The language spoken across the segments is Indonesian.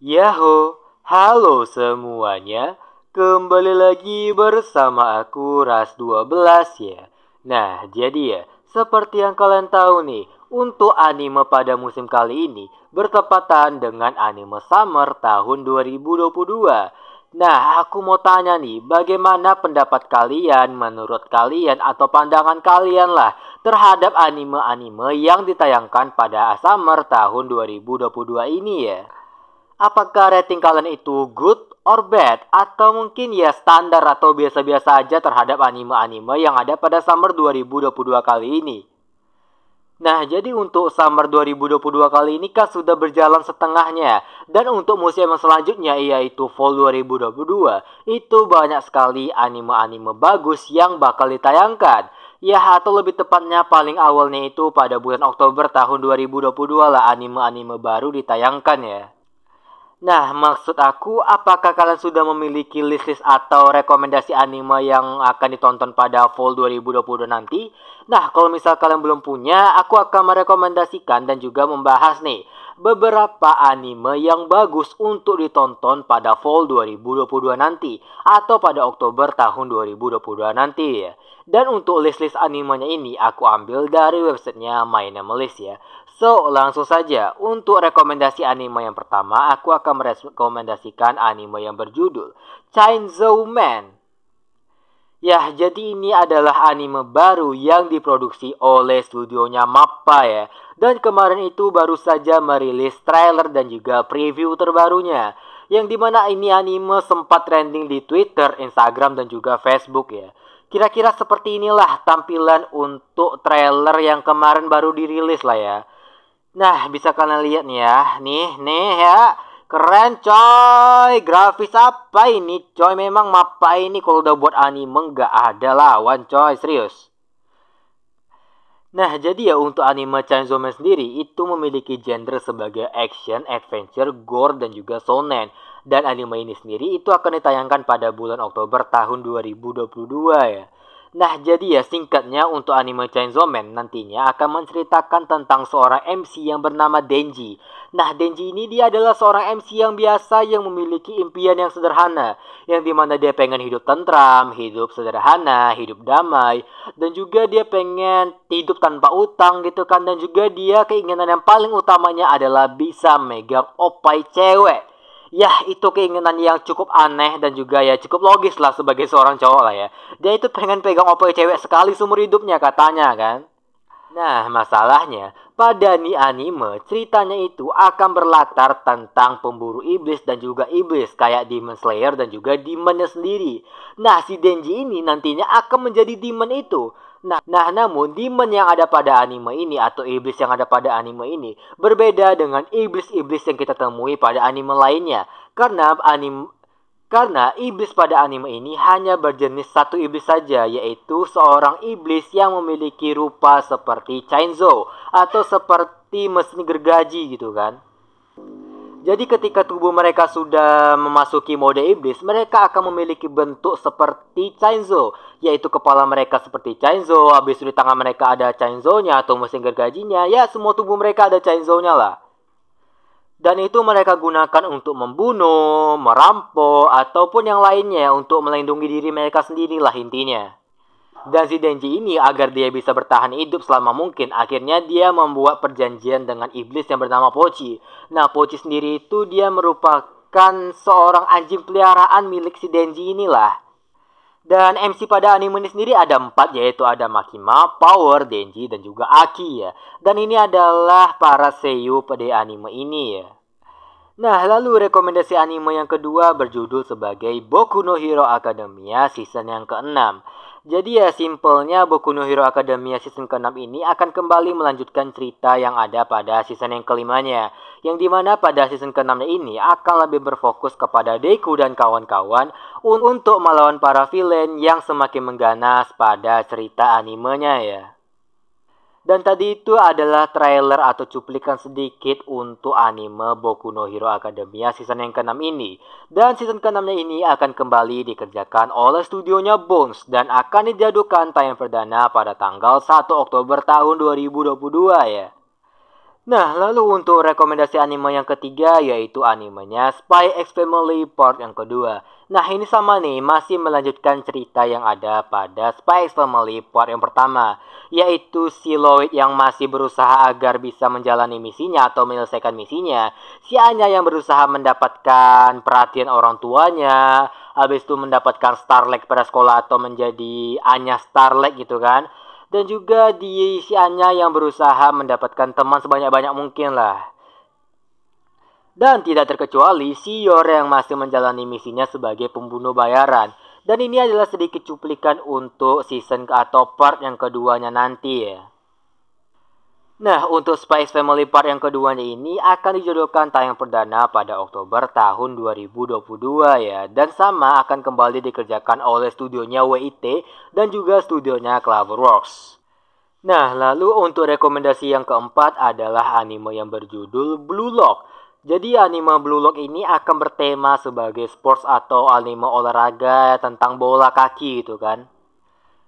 Yahoo, halo semuanya. Kembali lagi bersama aku Ras 12 ya. Nah, jadi ya, seperti yang kalian tahu nih, untuk anime pada musim kali ini bertepatan dengan anime Summer tahun 2022. Nah, aku mau tanya nih, bagaimana pendapat kalian, menurut kalian atau pandangan kalian lah terhadap anime-anime yang ditayangkan pada Summer tahun 2022 ini ya? Apakah rating kalian itu good or bad? Atau mungkin ya standar atau biasa-biasa aja terhadap anime-anime yang ada pada Summer 2022 kali ini? Nah, jadi untuk Summer 2022 kali ini kan sudah berjalan setengahnya. Dan untuk musim yang selanjutnya yaitu Fall 2022, itu banyak sekali anime-anime bagus yang bakal ditayangkan. Ya, atau lebih tepatnya paling awalnya itu pada bulan Oktober tahun 2022 lah anime-anime baru ditayangkan ya. Nah, maksud aku, apakah kalian sudah memiliki list atau rekomendasi anime yang akan ditonton pada Fall 2020 nanti? Nah, kalau misal kalian belum punya, aku akan merekomendasikan dan juga membahas nih beberapa anime yang bagus untuk ditonton pada Fall 2022 nanti atau pada Oktober tahun 2022 nanti ya. Dan untuk list-list animenya ini aku ambil dari websitenya My List ya. So, langsung saja. Untuk rekomendasi anime yang pertama, aku akan merekomendasikan anime yang berjudul Chainsaw Man. Ya, jadi ini adalah anime baru yang diproduksi oleh studionya MAPPA ya. Dan kemarin itu baru saja merilis trailer dan juga preview terbarunya. Yang dimana ini anime sempat trending di Twitter, Instagram, dan juga Facebook ya. Kira-kira seperti inilah tampilan untuk trailer yang kemarin baru dirilis lah ya. Nah, bisa kalian lihat nih ya. Nih ya. Keren coy. Grafis apa ini coy? Memang Mappa ini kalau udah buat anime nggak ada lawan coy. Serius. Nah, jadi ya untuk anime Chainsaw Man sendiri itu memiliki genre sebagai action, adventure, gore, dan juga shonen. Dan anime ini sendiri itu akan ditayangkan pada bulan Oktober tahun 2022 ya. Nah, jadi ya singkatnya untuk anime Chainsaw Man nantinya akan menceritakan tentang seorang MC yang bernama Denji. Nah, Denji ini dia adalah seorang MC yang biasa yang memiliki impian yang sederhana. Yang dimana dia pengen hidup tentram, hidup sederhana, hidup damai. Dan juga dia pengen hidup tanpa utang gitu kan. Dan juga dia keinginan yang paling utamanya adalah bisa megang opai cewek. Ya, itu keinginan yang cukup aneh dan juga ya cukup logis lah sebagai seorang cowok lah ya. Dia itu pengen pegang opo cewek sekali seumur hidupnya katanya kan. Nah, masalahnya, pada nih anime, ceritanya itu akan berlatar tentang pemburu iblis dan juga iblis, kayak Demon Slayer dan juga demonnya sendiri. Nah, si Denji ini nantinya akan menjadi demon itu. Namun demon yang ada pada anime ini atau iblis yang ada pada anime ini berbeda dengan iblis-iblis yang kita temui pada anime lainnya. Karena iblis pada anime ini hanya berjenis satu iblis saja, yaitu seorang iblis yang memiliki rupa seperti Chainsaw atau seperti mesin gergaji gitu kan. Jadi ketika tubuh mereka sudah memasuki mode iblis, mereka akan memiliki bentuk seperti Chainsaw, yaitu kepala mereka seperti Chainsaw, habis itu di tangan mereka ada Chainsaw-nya atau mesin gergajinya, ya semua tubuh mereka ada Chainsaw-nya lah. Dan itu mereka gunakan untuk membunuh, merampok, ataupun yang lainnya untuk melindungi diri mereka sendiri lah intinya. Dan si Denji ini agar dia bisa bertahan hidup selama mungkin, akhirnya dia membuat perjanjian dengan iblis yang bernama Pochi. Nah, Pochi sendiri itu dia merupakan seorang anjing peliharaan milik si Denji inilah. Dan MC pada anime ini sendiri ada 4, yaitu ada Makima, Power, Denji, dan juga Aki ya. Dan ini adalah para seiyuu pada anime ini ya. Nah, lalu rekomendasi anime yang kedua berjudul sebagai Boku no Hero Academia season yang ke-6. Jadi ya simpelnya Boku no Hero Academia season ke-6 ini akan kembali melanjutkan cerita yang ada pada season yang kelimanya. Yang dimana pada season ke-6 ini akan lebih berfokus kepada Deku dan kawan-kawan untuk melawan para villain yang semakin mengganas pada cerita animenya ya. Dan tadi itu adalah trailer atau cuplikan sedikit untuk anime Boku no Hero Academia season yang ke-6 ini. Dan season ke-6 ini akan kembali dikerjakan oleh studionya Bones dan akan dijadikan tayang perdana pada tanggal 1 Oktober tahun 2022 ya. Nah, lalu untuk rekomendasi anime yang ketiga yaitu animenya Spy X Family part yang kedua. Nah, ini sama nih, masih melanjutkan cerita yang ada pada Spy X Family part yang pertama, yaitu si Lloyd yang masih berusaha agar bisa menjalani misinya atau menyelesaikan misinya. Si Anya yang berusaha mendapatkan perhatian orang tuanya, habis itu mendapatkan Starlight pada sekolah atau menjadi Anya Starlight gitu kan. Dan juga di si Anya yang berusaha mendapatkan teman sebanyak-banyak mungkin lah. Dan tidak terkecuali si Yor yang masih menjalani misinya sebagai pembunuh bayaran. Dan ini adalah sedikit cuplikan untuk season atau part yang keduanya nanti ya. Nah, untuk Spy X Family part yang keduanya ini akan dijodohkan tayang perdana pada Oktober tahun 2022 ya. Dan sama akan kembali dikerjakan oleh studionya WIT dan juga studionya Cloverworks. Nah, lalu untuk rekomendasi yang keempat adalah anime yang berjudul Blue Lock. Jadi anime Blue Lock ini akan bertema sebagai sports atau anime olahraga tentang bola kaki gitu kan.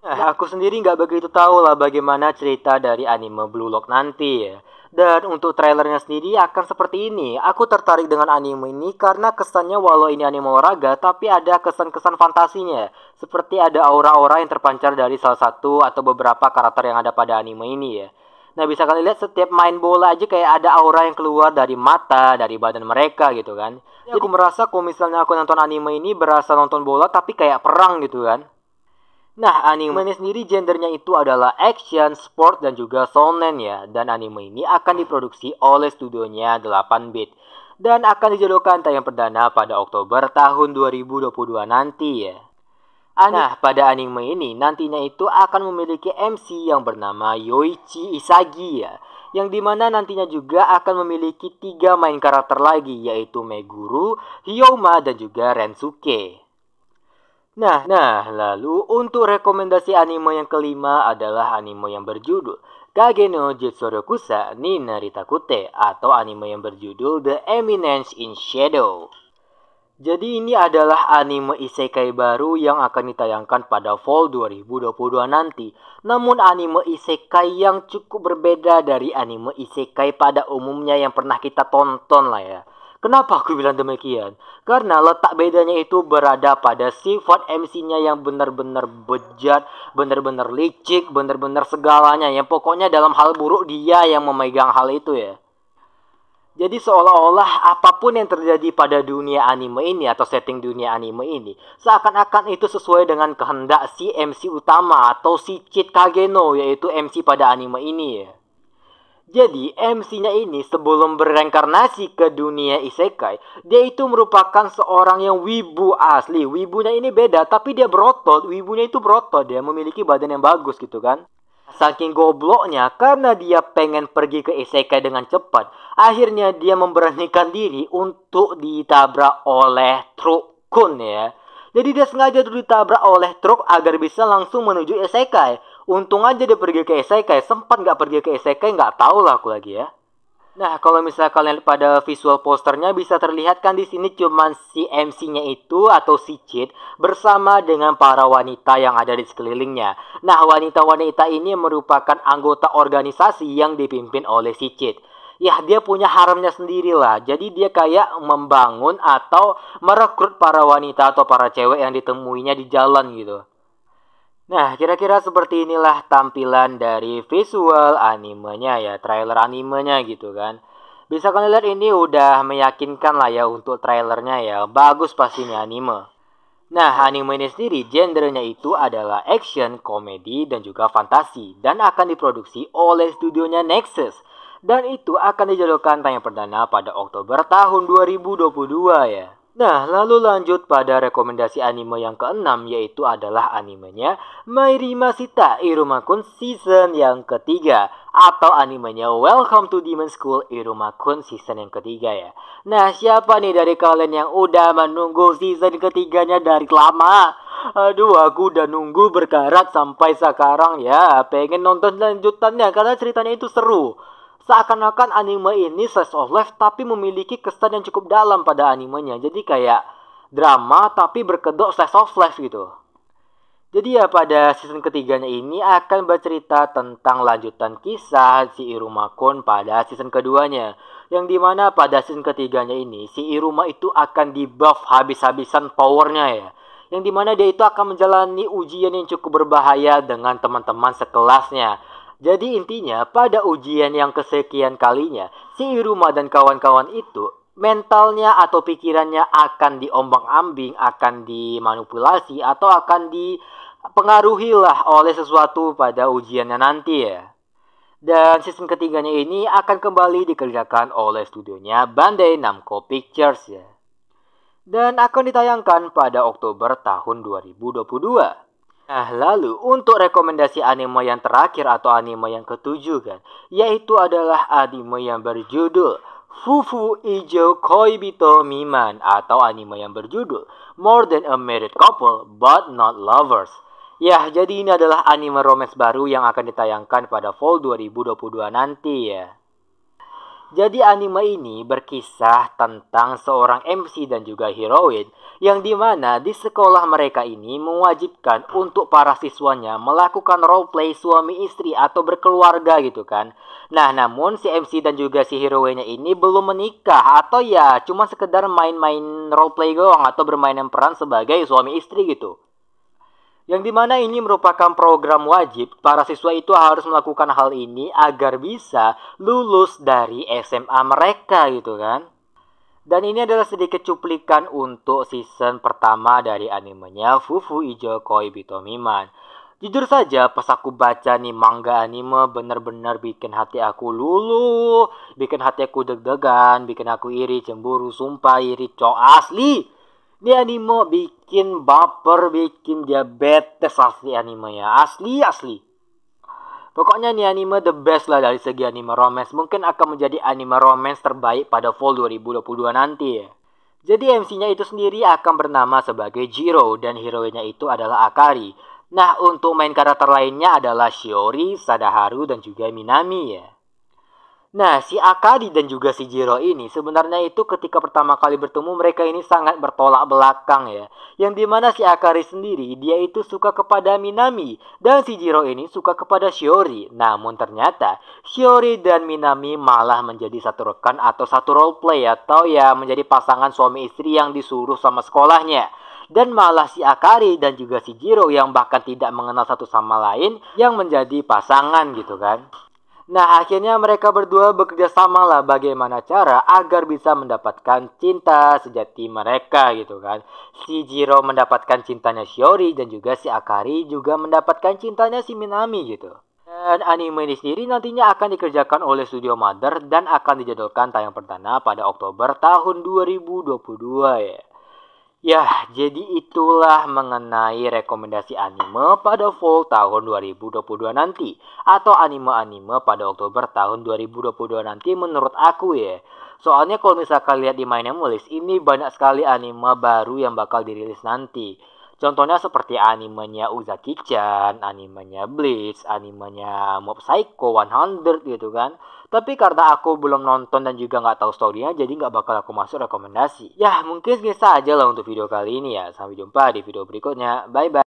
Nah, aku sendiri nggak begitu tahu lah bagaimana cerita dari anime Blue Lock nanti ya. Dan untuk trailernya sendiri akan seperti ini. Aku tertarik dengan anime ini karena kesannya walau ini anime olahraga, tapi ada kesan-kesan fantasinya. Seperti ada aura-aura yang terpancar dari salah satu atau beberapa karakter yang ada pada anime ini ya. Nah, bisa kalian lihat setiap main bola aja kayak ada aura yang keluar dari mata, dari badan mereka gitu kan. Jadi aku merasa kalau misalnya aku nonton anime ini berasa nonton bola tapi kayak perang gitu kan. Nah, anime ini sendiri gendernya itu adalah action, sport, dan juga shonen ya. Dan anime ini akan diproduksi oleh studionya 8-bit. Dan akan dijodohkan tayang perdana pada Oktober tahun 2022 nanti ya. Nah, pada anime ini nantinya itu akan memiliki MC yang bernama Yoichi Isagi ya. Yang dimana nantinya juga akan memiliki 3 main karakter lagi yaitu Meguru, Hyoma, dan juga Rensuke. Nah, lalu untuk rekomendasi anime yang kelima adalah anime yang berjudul Kage no Jutsurokusa ni Naritakute atau anime yang berjudul The Eminence in Shadow. Jadi ini adalah anime isekai baru yang akan ditayangkan pada fall 2022 nanti. Namun anime isekai yang cukup berbeda dari anime isekai pada umumnya yang pernah kita tonton lah ya. Kenapa aku bilang demikian? Karena letak bedanya itu berada pada sifat MC-nya yang benar-benar bejat, benar-benar licik, benar-benar segalanya. Yang pokoknya dalam hal buruk dia yang memegang hal itu ya. Jadi seolah-olah apapun yang terjadi pada dunia anime ini atau setting dunia anime ini seakan-akan itu sesuai dengan kehendak si MC utama atau si Cheat Kageno yaitu MC pada anime ini ya. Jadi MC-nya ini sebelum bereinkarnasi ke dunia isekai, dia itu merupakan seorang yang wibu asli. Wibunya ini beda, tapi dia berotot. Wibunya itu berotot, dia memiliki badan yang bagus gitu kan. Saking gobloknya, karena dia pengen pergi ke isekai dengan cepat, akhirnya dia memberanikan diri untuk ditabrak oleh truk kun ya. Jadi dia sengaja dulu ditabrak oleh truk agar bisa langsung menuju isekai. Untung aja dia pergi ke isekai, sempat nggak pergi ke isekai nggak tahu lah aku lagi ya. Nah, kalau misalnya kalian lihat pada visual posternya bisa terlihat kan di sini cuman si MC-nya itu atau si Cheat bersama dengan para wanita yang ada di sekelilingnya. Nah, wanita-wanita ini merupakan anggota organisasi yang dipimpin oleh si Cheat. Ya, dia punya haremnya sendiri lah. Jadi dia kayak membangun atau merekrut para wanita atau para cewek yang ditemuinya di jalan gitu. Nah, kira-kira seperti inilah tampilan dari visual animenya ya, trailer animenya gitu kan. Bisa kalian lihat ini udah meyakinkan lah ya untuk trailernya ya, bagus pastinya anime. Nah, anime ini sendiri gendernya itu adalah action, komedi, dan juga fantasi. Dan akan diproduksi oleh studionya Nexus. Dan itu akan dijodohkan tayang perdana pada Oktober tahun 2022 ya. Nah, lalu lanjut pada rekomendasi anime yang keenam yaitu adalah animenya Mairi Masita Iruma-kun season yang ketiga atau animenya Welcome to Demon School Iruma-kun season yang ketiga ya. Nah, siapa nih dari kalian yang udah menunggu season ketiganya dari lama? Aduh, aku udah nunggu berkarat sampai sekarang ya. Pengen nonton lanjutannya karena ceritanya itu seru. Seakan-akan anime ini slice of life tapi memiliki kesan yang cukup dalam pada animenya. Jadi kayak drama tapi berkedok slice of life gitu. Jadi ya pada season ketiganya ini akan bercerita tentang lanjutan kisah si Iruma-kun pada season keduanya. Yang dimana pada season ketiganya ini si Iruma itu akan di buff habis-habisan powernya ya. Yang dimana dia itu akan menjalani ujian yang cukup berbahaya dengan teman-teman sekelasnya. Jadi intinya pada ujian yang kesekian kalinya si Iruma dan kawan-kawan itu mentalnya atau pikirannya akan diombang-ambing, akan dimanipulasi atau akan dipengaruhilah oleh sesuatu pada ujiannya nanti ya. Dan season ketiganya ini akan kembali dikerjakan oleh studionya Bandai Namco Pictures ya. Dan akan ditayangkan pada Oktober tahun 2022. Nah, lalu untuk rekomendasi anime yang terakhir atau anime yang ketujuh kan, yaitu adalah anime yang berjudul Fufu Ijo Koibito Miman atau anime yang berjudul More Than a Married Couple But Not Lovers. Ya, jadi ini adalah anime romance baru yang akan ditayangkan pada fall 2022 nanti ya. Jadi anime ini berkisah tentang seorang MC dan juga heroin yang dimana di sekolah mereka ini mewajibkan untuk para siswanya melakukan roleplay suami istri atau berkeluarga gitu kan. Nah namun si MC dan juga si heroinnya ini belum menikah atau ya cuma sekedar main-main roleplay doang atau bermainan peran sebagai suami istri gitu. Yang dimana ini merupakan program wajib, para siswa itu harus melakukan hal ini agar bisa lulus dari SMA mereka gitu kan. Dan ini adalah sedikit cuplikan untuk season pertama dari animenya Fufu Ijo Koibito Miman. Jujur saja pas aku baca nih manga anime bener-bener bikin hati aku luluh, bikin hati aku deg-degan, bikin aku iri, cemburu, sumpah iri, asli. Ini anime bikin baper, bikin diabetes asli animenya. Asli. Pokoknya nih anime the best lah dari segi anime romance. Mungkin akan menjadi anime romance terbaik pada fall 2022 nanti ya. Jadi MC-nya itu sendiri akan bernama sebagai Jiro dan heroinnya itu adalah Akari. Nah untuk main karakter lainnya adalah Shiori, Sadaharu dan juga Minami ya. Nah, si Akari dan juga si Jiro ini sebenarnya itu ketika pertama kali bertemu mereka ini sangat bertolak belakang ya. Yang dimana si Akari sendiri dia itu suka kepada Minami dan si Jiro ini suka kepada Shiori. Namun ternyata Shiori dan Minami malah menjadi satu rekan atau satu roleplay atau ya menjadi pasangan suami istri yang disuruh sama sekolahnya. Dan malah si Akari dan juga si Jiro yang bahkan tidak mengenal satu sama lain yang menjadi pasangan gitu kan. Nah akhirnya mereka berdua bekerja sama lah bagaimana cara agar bisa mendapatkan cinta sejati mereka gitu kan. Si Jiro mendapatkan cintanya Shiori dan juga si Akari juga mendapatkan cintanya si Minami gitu. Dan anime ini sendiri nantinya akan dikerjakan oleh Studio Mother dan akan dijadwalkan tayang perdana pada Oktober tahun 2022 ya. Ya, jadi itulah mengenai rekomendasi anime pada fall tahun 2022 nanti. Atau anime-anime pada Oktober tahun 2022 nanti menurut aku ya. Soalnya kalau misalkan lihat di My Name List, ini banyak sekali anime baru yang bakal dirilis nanti. Contohnya seperti animenya Uzaki-chan, animenya Bleach, animenya Mob Psycho 100 gitu kan. Tapi karena aku belum nonton dan juga nggak tahu storynya, jadi nggak bakal aku masuk rekomendasi. Ya, mungkin segitu aja lah untuk video kali ini ya. Sampai jumpa di video berikutnya. Bye-bye.